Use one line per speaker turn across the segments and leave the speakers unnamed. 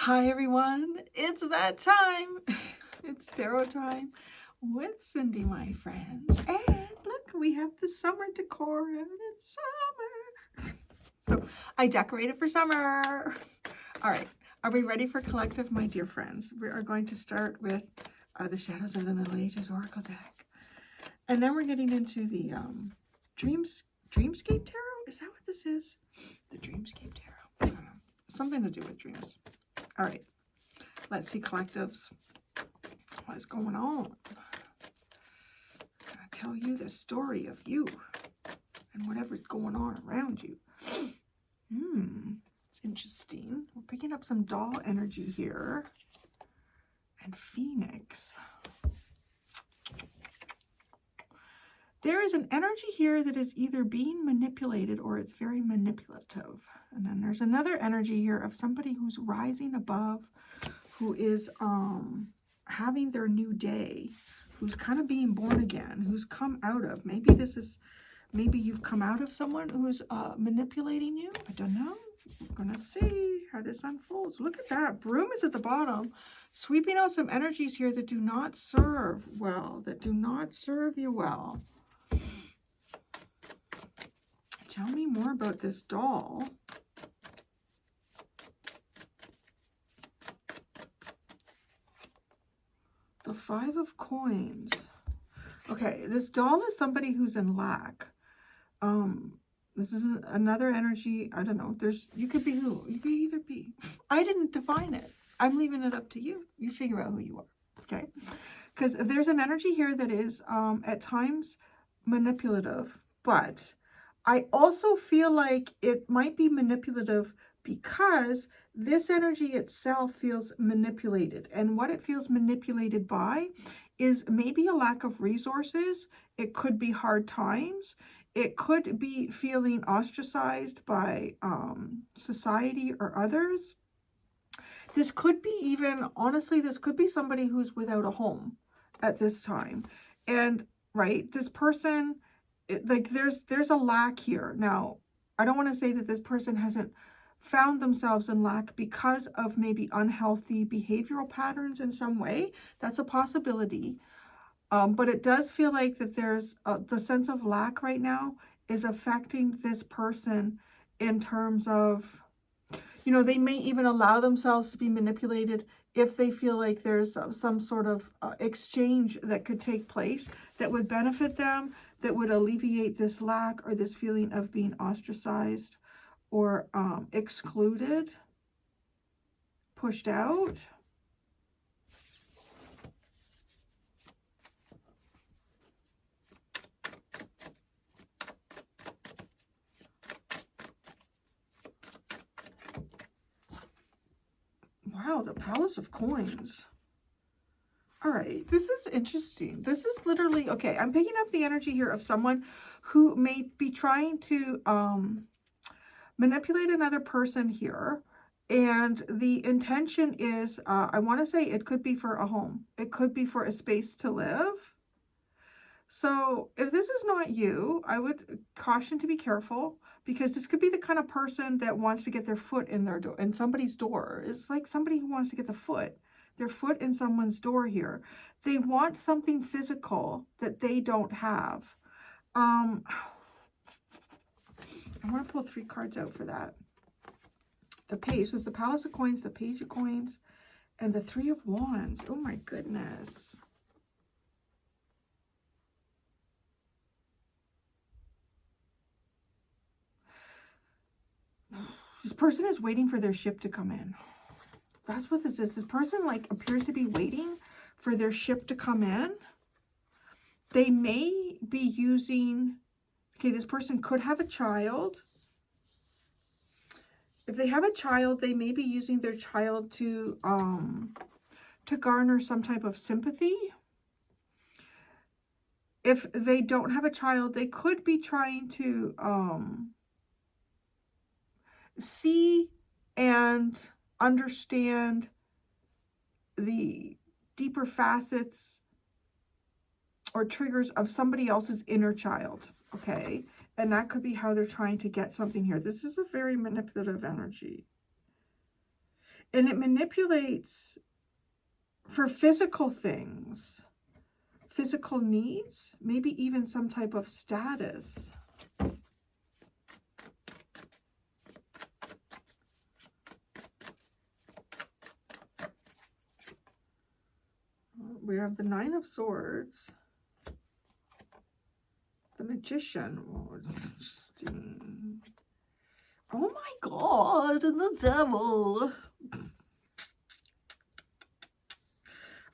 Hi everyone, it's that time. It's tarot time with Cindy, my friends. And look, we have the summer decor and it's summer. So I decorated for summer. All right, are we ready for collective, my dear friends? We are going to start with the Shadows of the Middle Ages Oracle deck. And then we're getting into the Dreamscape Tarot. Is that what this is? The Dreamscape Tarot. I don't know. Something to do with dreams. All right. Let's see, collectives. What is going on? I'm going to tell you the story of you and whatever's going on around you. It's interesting. We're picking up some doll energy here. And Phoenix. There is an energy here that is either being manipulated or it's very manipulative. And then there's another energy here of somebody who's rising above, who is having their new day, who's kind of being born again, who's come out of, maybe you've come out of someone who's manipulating you. I don't know. We're gonna see how this unfolds. Look at that. Broom is at the bottom, sweeping out some energies here that do not serve well, that do not serve you well. Tell me more about this doll. The Five of Coins. Okay, this doll is somebody who's in lack. This is another energy. I don't know. You could be who? You could either be. I didn't define it. I'm leaving it up to you. You figure out who you are. Okay? Because there's an energy here that is at times manipulative, but I also feel like it might be manipulative because this energy itself feels manipulated. And what it feels manipulated by is maybe a lack of resources. It could be hard times. It could be feeling ostracized by society or others. This could be even, honestly, this could be somebody who's without a home at this time. And, right, this person, like, there's a lack here. Now, I don't want to say that this person hasn't found themselves in lack because of maybe unhealthy behavioral patterns in some way. That's a possibility. But it does feel like that there's the sense of lack right now is affecting this person in terms of, you know, they may even allow themselves to be manipulated if they feel like there's some sort of exchange that could take place that would benefit them, that would alleviate this lack or this feeling of being ostracized or excluded, pushed out. Wow, the Palace of Coins. All right, this is interesting. This is literally, okay, I'm picking up the energy here of someone who may be trying to manipulate another person here. And the intention is, I want to say it could be for a home. It could be for a space to live. So if this is not you, I would caution to be careful, because this could be the kind of person that wants to get their foot in their door, in somebody's door. It's like somebody who wants to get their foot in someone's door here. They want something physical that they don't have. I want to pull 3 cards out for that. The Page, so it's the Palace of Coins, the Page of Coins, and the 3 of Wands. Oh my goodness. This person is waiting for their ship to come in. That's what this is. This person, like, appears to be waiting for their ship to come in. They may be using, okay, this person could have a child. If they have a child, they may be using their child to garner some type of sympathy. If they don't have a child, they could be trying to see and understand the deeper facets or triggers of somebody else's inner child, okay? And that could be how they're trying to get something here. This is a very manipulative energy. And it manipulates for physical things, physical needs, maybe even some type of status. We have the Nine of Swords, the Magician. Oh, it's interesting. Oh my God, and the Devil.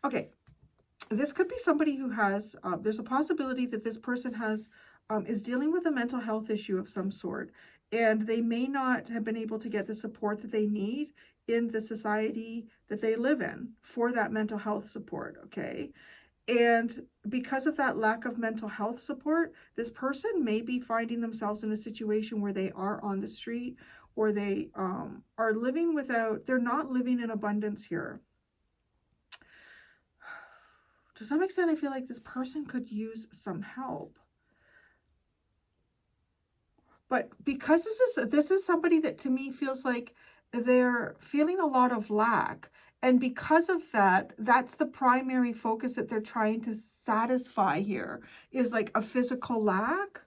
Okay, this could be somebody who has, there's a possibility that this person has, is dealing with a mental health issue of some sort, and they may not have been able to get the support that they need in the society that they live in for that mental health support, okay? And because of that lack of mental health support, this person may be finding themselves in a situation where they are on the street, or they are living without, they're not living in abundance here. To some extent, I feel like this person could use some help. But because this is somebody that to me feels like they're feeling a lot of lack. And because of that, that's the primary focus that they're trying to satisfy here, is like a physical lack.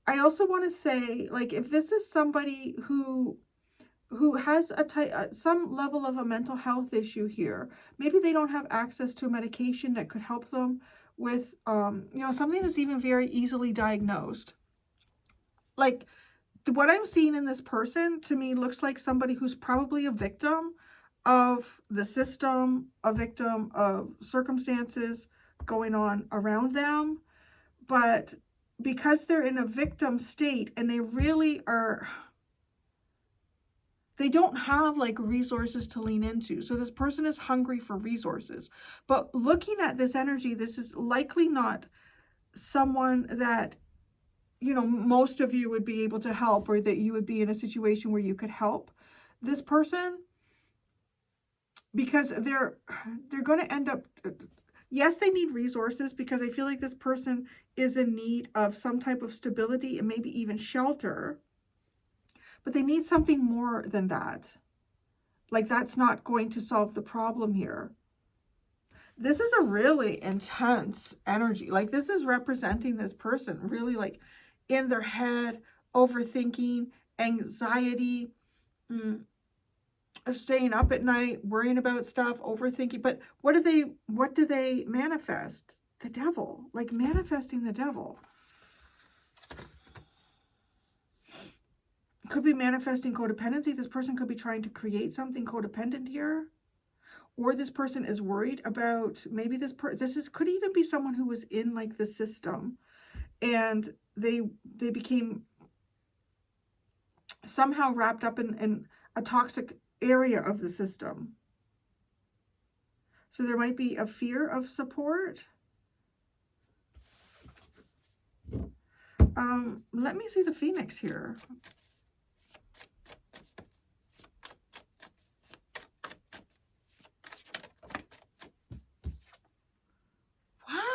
I also want to say, like, if this is somebody who has some level of a mental health issue here, maybe they don't have access to a medication that could help them with, you know, something that's even very easily diagnosed. Like, what I'm seeing in this person, to me, looks like somebody who's probably a victim of the system, a victim of circumstances going on around them. But because they're in a victim state and they really are, they don't have like resources to lean into. So this person is hungry for resources. But looking at this energy, this is likely not someone that, you know, most of you would be able to help, or that you would be in a situation where you could help this person, because they're going to end up, yes, they need resources, because I feel like this person is in need of some type of stability and maybe even shelter, but they need something more than that. Like, that's not going to solve the problem here. This is a really intense energy. Like, this is representing this person really like in their head, overthinking, anxiety, staying up at night, worrying about stuff, overthinking. But what do they manifest? The devil, like manifesting the devil. Could be manifesting codependency. This person could be trying to create something codependent here. Or this person is worried about, maybe could even be someone who was in like the system, and they became somehow wrapped up in a toxic area of the system. So there might be a fear of support. Let me see the Phoenix here.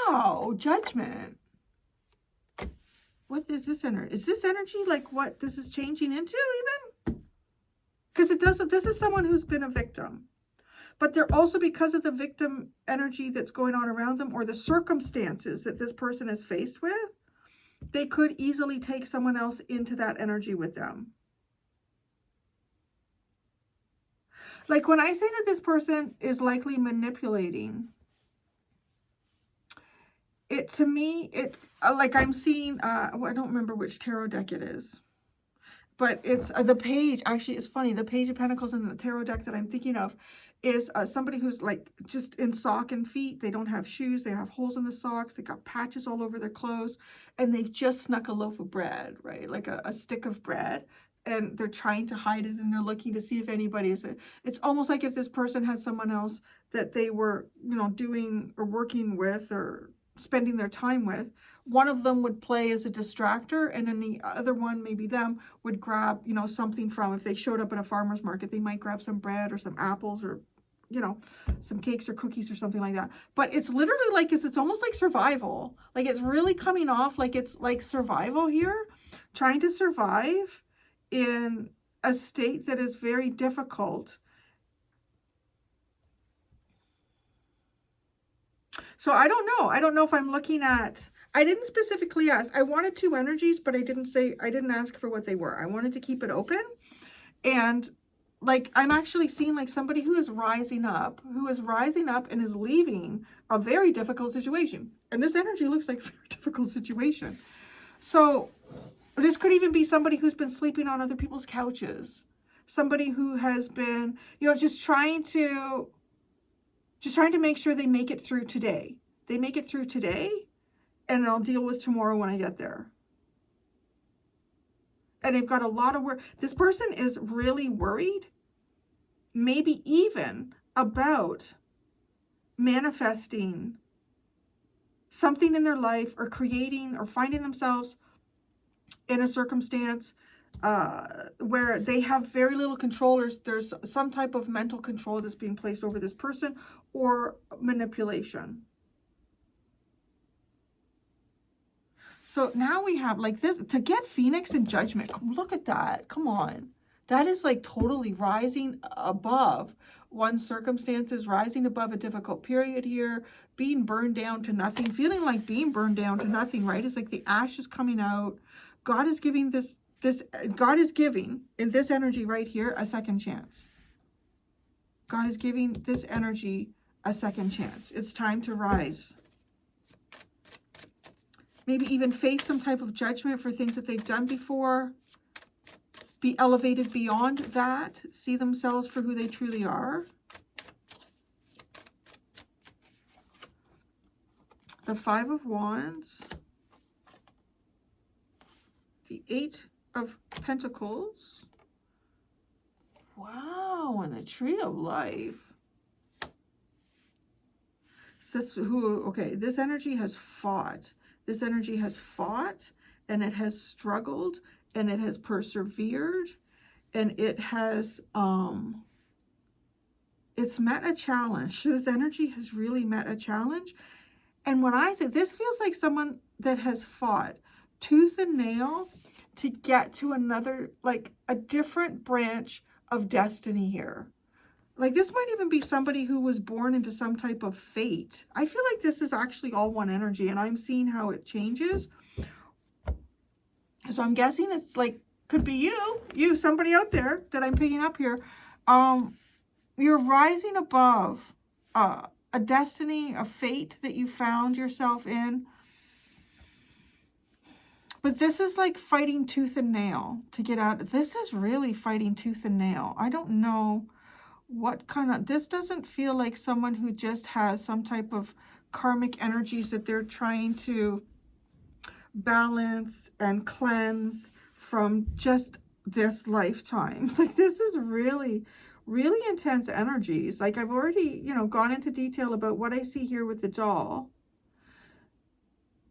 Wow, Judgment. What is this energy? Is this energy like what this is changing into even? Because this is someone who's been a victim. But they're also, because of the victim energy that's going on around them, or the circumstances that this person is faced with, they could easily take someone else into that energy with them. Like, when I say that this person is likely manipulating, to me, like I'm seeing, I don't remember which tarot deck it is, but it's the page, actually, it's funny, the Page of Pentacles in the tarot deck that I'm thinking of is somebody who's like just in sock and feet. They don't have shoes, they have holes in the socks, they got patches all over their clothes, and they've just snuck a loaf of bread, right? Like a stick of bread, and they're trying to hide it, and they're looking to see if anybody is, it's almost like if this person had someone else that they were, you know, doing or working with or spending their time with. One of them would play as a distractor, and then the other one, maybe them, would grab, you know, something from, if they showed up at a farmer's market, they might grab some bread or some apples, or, you know, some cakes or cookies or something like that. But it's literally like, it's almost like survival. Like, it's really coming off like it's like survival here, trying to survive in a state that is very difficult. So I don't know. I don't know if I'm looking at, I didn't specifically ask. I wanted 2 energies, but I didn't ask for what they were. I wanted to keep it open. And like, I'm actually seeing like somebody who is rising up and is leaving a very difficult situation. And this energy looks like a very difficult situation. So this could even be somebody who's been sleeping on other people's couches. Somebody who has been, you know, just trying to make sure they make it through today. They make it through today, and I'll deal with tomorrow when I get there. And they've got a lot of work. This person is really worried, maybe even about manifesting something in their life, or creating or finding themselves in a circumstance where they have very little control, or there's some type of mental control that's being placed over this person, or manipulation. So now we have like this, to get Phoenix and Judgment. Look at that. Come on. That is like totally rising above one's circumstances, rising above a difficult period here, being burned down to nothing, feeling like being burned down to nothing, right? It's like the ash is coming out. God is giving God is giving in this energy right here a second chance. God is giving this energy a second chance. It's time to rise. Maybe even face some type of judgment for things that they've done before. Be elevated beyond that. See themselves for who they truly are. The 5 of Wands. The 8 of Pentacles. Wow, and the Tree of Life. This energy has fought. This energy has fought, and it has struggled, and it has persevered, and it has it's met a challenge. This energy has really met a challenge. And when I say this, feels like someone that has fought tooth and nail to get to another, like a different branch of destiny here. Like this might even be somebody who was born into some type of fate. I feel like this is actually all one energy, and I'm seeing how it changes. So I'm guessing it's like, could be you, somebody out there that I'm picking up here. You're rising above a destiny, a fate that you found yourself in. But this is like fighting tooth and nail to get out. This is really fighting tooth and nail. I don't know what kind of, this doesn't feel like someone who just has some type of karmic energies that they're trying to balance and cleanse from just this lifetime. Like this is really, really intense energies. Like I've already, you know, gone into detail about what I see here with the doll.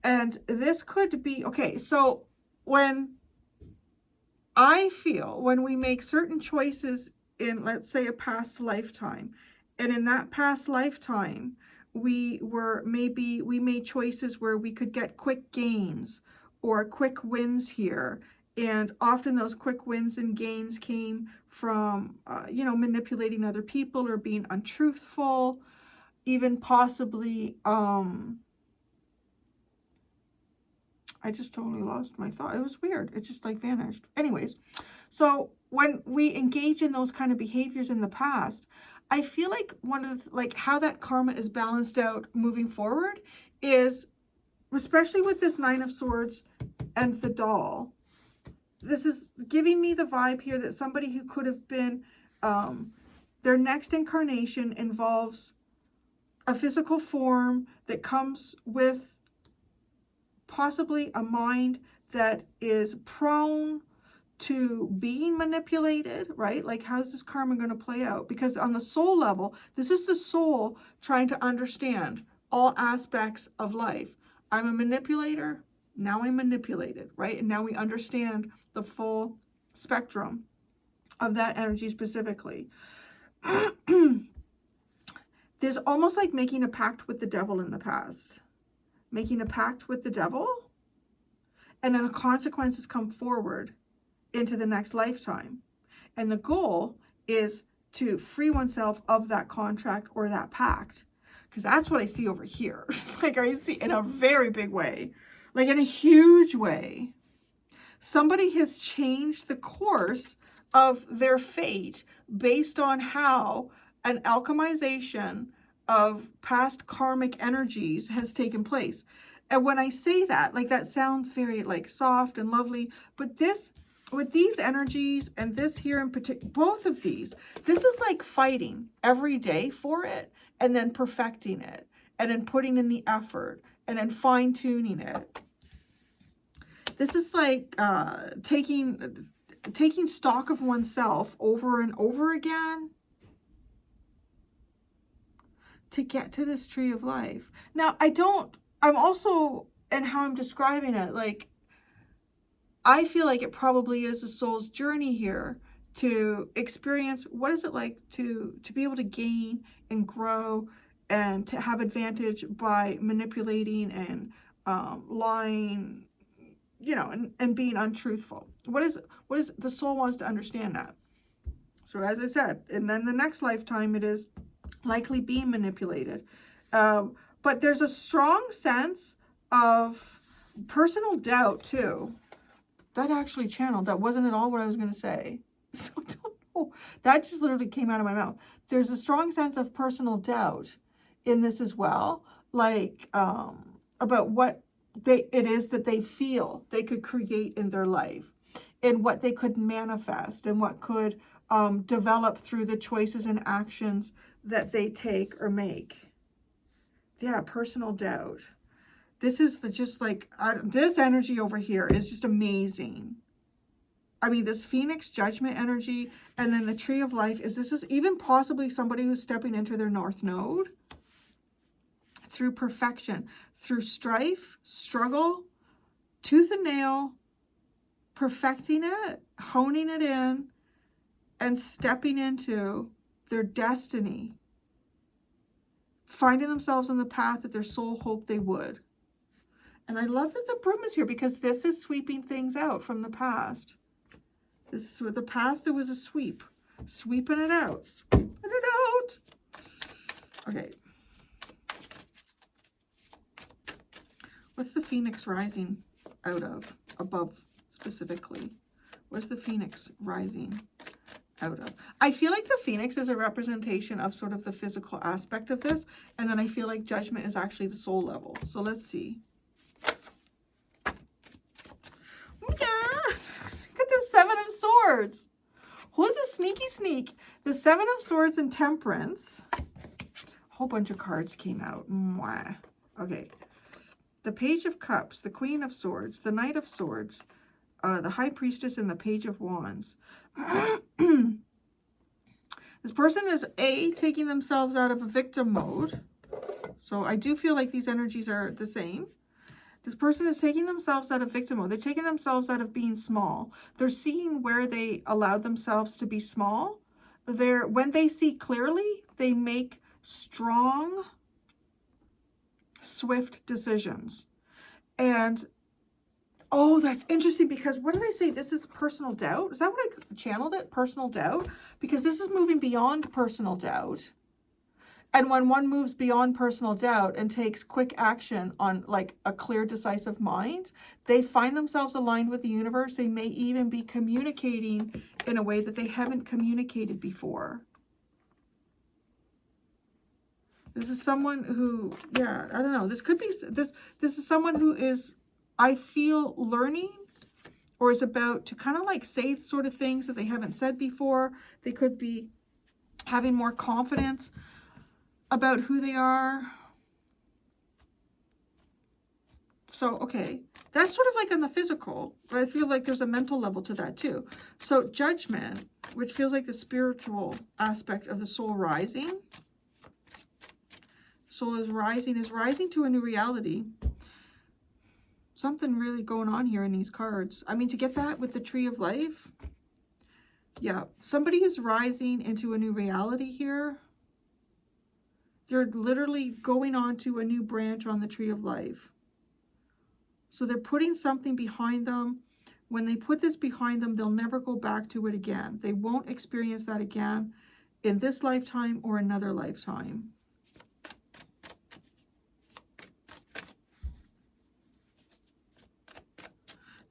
And this could be, okay, so when we make certain choices in, let's say, a past lifetime, and in that past lifetime, we made choices where we could get quick gains or quick wins here. And often those quick wins and gains came from, you know, manipulating other people or being untruthful, even possibly, I just totally lost my thought. It was weird. It just like vanished. Anyways, so when we engage in those kind of behaviors in the past, I feel like one of the, like how that karma is balanced out moving forward is, especially with this 9 of Swords and the doll, this is giving me the vibe here that somebody who could have been, their next incarnation involves a physical form that comes with possibly a mind that is prone to being manipulated, right? Like, how's this karma going to play out? Because on the soul level, this is the soul trying to understand all aspects of life. I'm a manipulator. Now I'm manipulated, right? And now we understand the full spectrum of that energy specifically. There's almost like making a pact with the devil in the past. Making a pact with the devil, and then the consequences come forward, into the next lifetime. And the goal is to free oneself of that contract or that pact. Because that's what I see over here. Like I see in a very big way, like in a huge way. Somebody has changed the course of their fate based on how an alchemization of past karmic energies has taken place. And when I say that, like that sounds very like soft and lovely, but this, with these energies and this here in particular, both of these, this is like fighting every day for it and then perfecting it and then putting in the effort and then fine tuning it. This is like taking stock of oneself over and over again to get to this tree of life. Now, I'm also, and how I'm describing it, like, I feel like it probably is a soul's journey here to experience what is it like to be able to gain and grow and to have advantage by manipulating and lying, you know, and being untruthful. What is the soul wants to understand that. So as I said, and then the next lifetime it is likely being manipulated. But there's a strong sense of personal doubt too. That actually channeled. That wasn't at all what I was going to say. So I don't know. That just literally came out of my mouth. There's a strong sense of personal doubt in this as well. Like about what it is that they feel they could create in their life and what they could manifest and what could develop through the choices and actions that they take or make. Yeah, personal doubt. This is just like, this energy over here is just amazing. I mean, this Phoenix judgment energy and then the tree of life this is even possibly somebody who's stepping into their North Node through perfection, through strife, struggle, tooth and nail, perfecting it, honing it in, and stepping into their destiny, finding themselves on the path that their soul hoped they would. And I love that the broom is here because this is sweeping things out from the past. This is with the past, there was a sweep. Sweeping it out. Sweeping it out. Okay. What's the Phoenix rising out of? Above, specifically. What's the Phoenix rising out of? I feel like the Phoenix is a representation of sort of the physical aspect of this. And then I feel like judgment is actually the soul level. So let's see. Seven of Swords. Who's a sneaky sneak? The Seven of Swords and Temperance. A whole bunch of cards came out. Mwah. Okay. The Page of Cups, the Queen of Swords, the Knight of Swords, the High Priestess, and the Page of Wands. This person is taking themselves out of a victim mode. So I do feel like these energies are the same. This person is taking themselves out of victim mode. They're taking themselves out of being small. They're seeing where they allowed themselves to be small. When they see clearly, they make strong, swift decisions. And, oh, that's interesting because what did I say? This is personal doubt. Is that what I channeled it? Personal doubt? Because this is moving beyond personal doubt. And when one moves beyond personal doubt and takes quick action on like a clear, decisive mind, they find themselves aligned with the universe. They may even be communicating in a way that they haven't communicated before. This is someone who, yeah, I don't know. This could be, this is someone who is, I feel, learning or is about to kind of like say sort of things that they haven't said before. They could be having more confidence about who they are. So, okay, that's sort of like on the physical, but I feel like there's a mental level to that too. So judgment, which feels like the spiritual aspect of the soul rising. Soul is rising to a new reality. Something really going on here in these cards. I mean, to get that with the Tree of Life. Yeah, somebody is rising into a new reality here. They're literally going on to a new branch on the Tree of Life. So they're putting something behind them, when they put this behind them, they'll never go back to it again. They won't experience that again in this lifetime or another lifetime.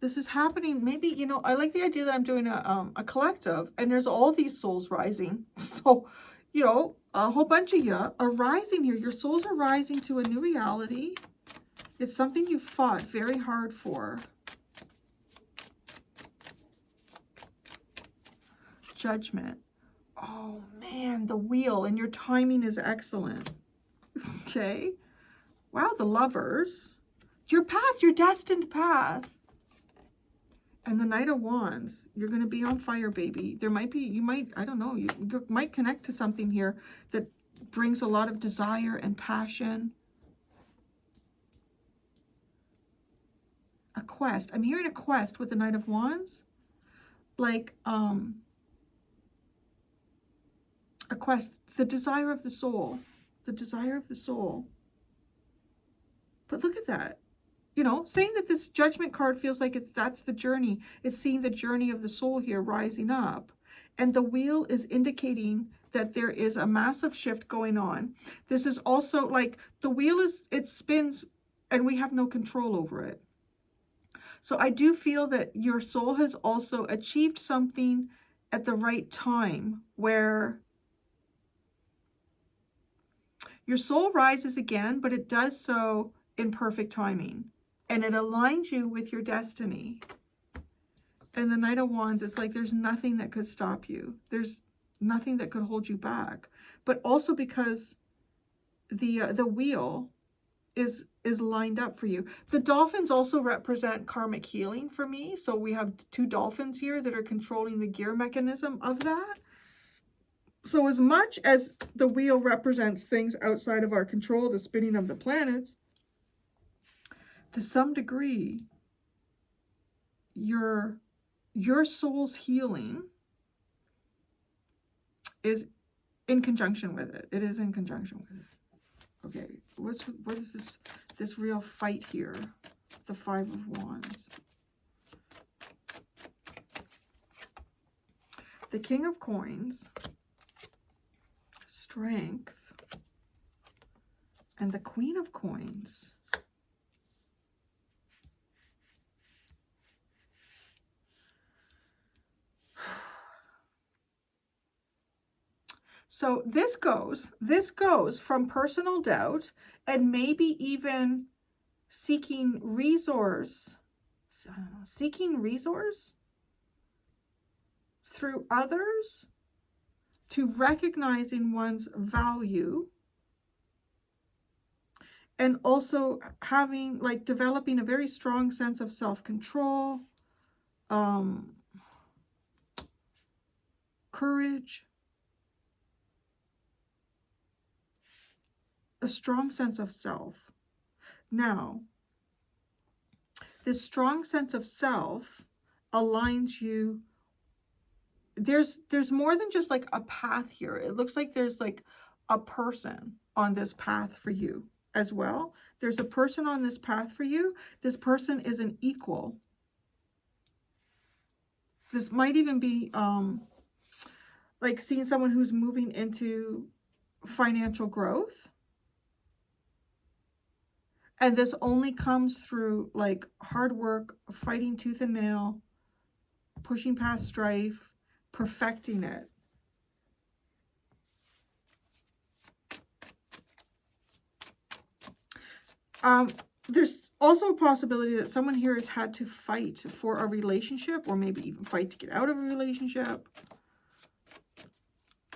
This is happening, maybe, you know, I like the idea that I'm doing a collective, and there's all these souls rising. So, you know, a whole bunch of you are rising here. Your souls are rising to a new reality. It's something you fought very hard for. Judgment. Oh, man, the wheel, and your timing is excellent. Okay. Wow, the Lovers. Your path, your destined path. And the Knight of Wands, you're going to be on fire, baby. There might be, you might, I don't know, you might connect to something here that brings a lot of desire and passion. A quest. I'm hearing a quest with the Knight of Wands. Like, a quest. The desire of the soul. The desire of the soul. But look at that. You know, saying that this Judgment card feels like that's the journey. It's seeing the journey of the soul here rising up. And the wheel is indicating that there is a massive shift going on. This is also like the wheel it spins and we have no control over it. So I do feel that your soul has also achieved something at the right time where your soul rises again, but it does so in perfect timing. And it aligns you with your destiny. And the Knight of Wands, it's like there's nothing that could stop you. There's nothing that could hold you back. But also because the wheel is lined up for you. The dolphins also represent karmic healing for me. So we have 2 dolphins here that are controlling the gear mechanism of that. So as much as the wheel represents things outside of our control, the spinning of the planets, to some degree, your soul's healing is in conjunction with it. It is in conjunction with it. Okay, what is this real fight here? The 5 of Wands. The King of Coins, Strength, and the Queen of Coins. So this goes from personal doubt and maybe even seeking resource through others to recognizing one's value, and also having, like, developing a very strong sense of self-control, courage, a strong sense of self. Now, this strong sense of self aligns you. There's more than just like a path here. It looks like there's like a person on this path for you as well. There's a person on this path for you. This person is an equal. This might even be like seeing someone who's moving into financial growth. And this only comes through like hard work, fighting tooth and nail, pushing past strife, perfecting it. There's also a possibility that someone here has had to fight for a relationship, or maybe even fight to get out of a relationship.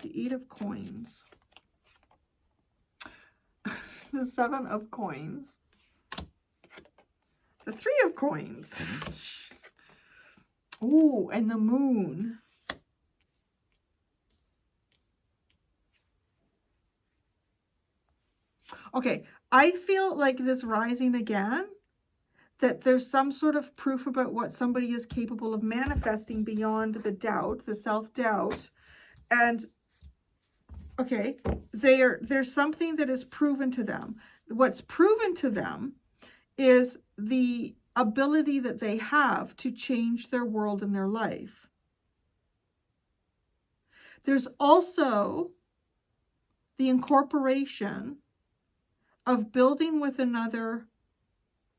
The 8 of Coins. The 7 of Coins. The 3 of Coins. Ooh, and the Moon. Okay, I feel like this rising again, that there's some sort of proof about what somebody is capable of manifesting beyond the doubt, the self-doubt. And okay, there's something that is proven to them. What's proven to them is the ability that they have to change their world and their life. There's also the incorporation of building with another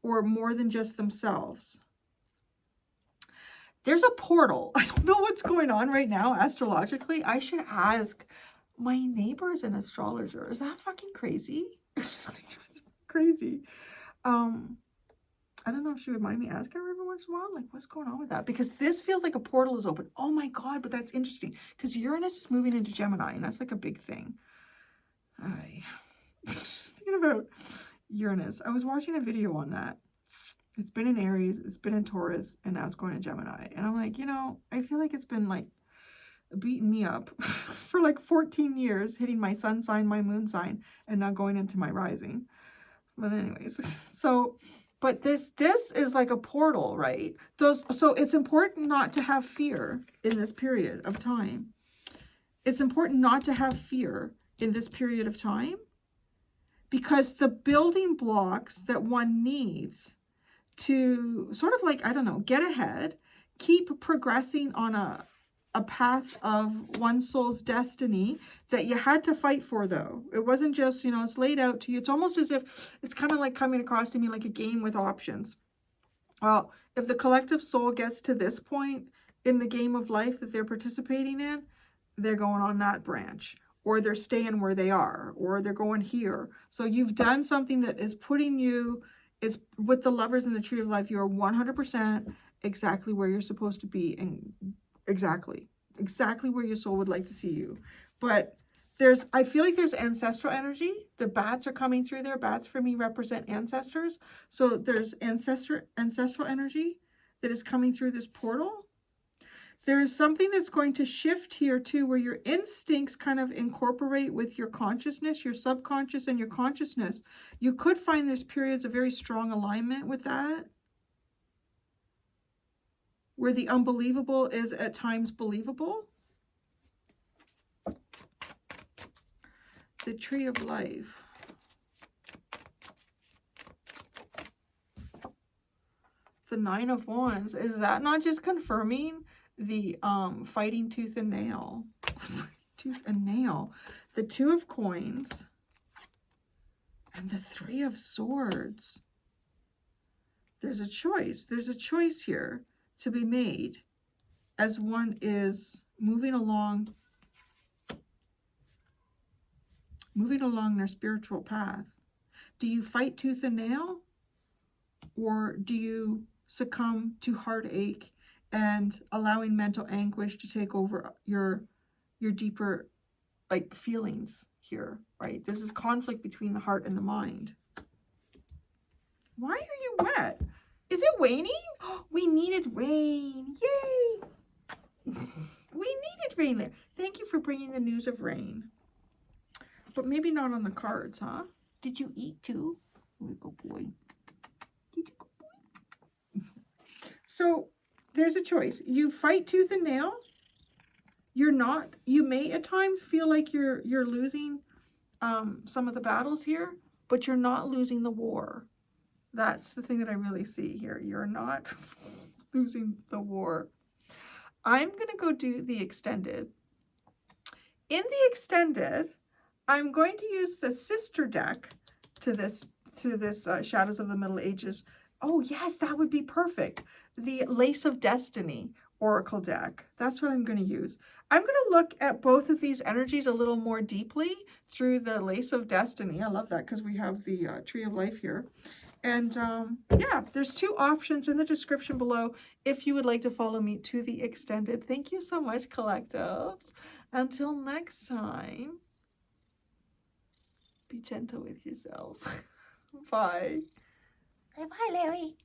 or more than just themselves. There's a portal. I don't know what's going on right now astrologically. I should ask. My neighbor is an astrologer. Is that fucking crazy? It's crazy. I don't know if she would mind me asking her every once in a while, like, what's going on with that? Because this feels like a portal is open. Oh my God, but that's interesting. Because Uranus is moving into Gemini, and that's like a big thing. Thinking about Uranus. I was watching a video on that. It's been in Aries, it's been in Taurus, and now it's going to Gemini. And I'm like, you know, I feel like it's been like beating me up for like 14 years, hitting my sun sign, my moon sign, and now going into my rising. But anyways, so... But this is like a portal, right? So it's important not to have fear in this period of time. It's important not to have fear in this period of time, because the building blocks that one needs to sort of like, I don't know, get ahead, keep progressing on a path of one soul's destiny that you had to fight for, though. It wasn't just, you know, it's laid out to you. It's almost as if it's kind of like coming across to me like a game with options. Well, if the collective soul gets to this point in the game of life that they're participating in, they're going on that branch, or they're staying where they are, or they're going here. So you've done something that is putting you, is with the Lovers in the Tree of Life, you're 100% exactly where you're supposed to be, and exactly where your soul would like to see you. But I feel like there's ancestral energy. The bats are coming through there. Bats for me represent ancestors. So there's ancestral energy that is coming through this portal. There's something that's going to shift here too, where your instincts kind of incorporate with your consciousness, your subconscious and your consciousness. You could find there's periods of very strong alignment with that, where the unbelievable is at times believable. The Tree of Life. The Nine of Wands. Is that not just confirming the fighting tooth and nail? Tooth and nail. The Two of Coins. And the Three of Swords. There's a choice. There's a choice here to be made as one is moving along their spiritual path. Do you fight tooth and nail, or do you succumb to heartache and allowing mental anguish to take over your deeper like feelings here, right? This is conflict between the heart and the mind. Why are you wet? Is it raining? We needed rain. Yay! We needed rain there. Thank you for bringing the news of rain. But maybe not on the cards, huh? Did you eat too? Oh, good boy. Did you, good boy? So there's a choice. You fight tooth and nail. You may at times feel like you're losing some of the battles here, but you're not losing the war. That's the thing that I really see here. You're not losing the war. I'm going to go do the extended. In the extended, I'm going to use the sister deck to this Shadows of the Middle Ages. Oh, yes, that would be perfect. The Lace of Destiny Oracle deck. That's what I'm going to use. I'm going to look at both of these energies a little more deeply through the Lace of Destiny. I love that because we have the Tree of Life here. And yeah, there's two options in the description below if you would like to follow me to the extended. Thank you so much, collectives. Until next time, be gentle with yourselves. Bye.
Bye, Larry.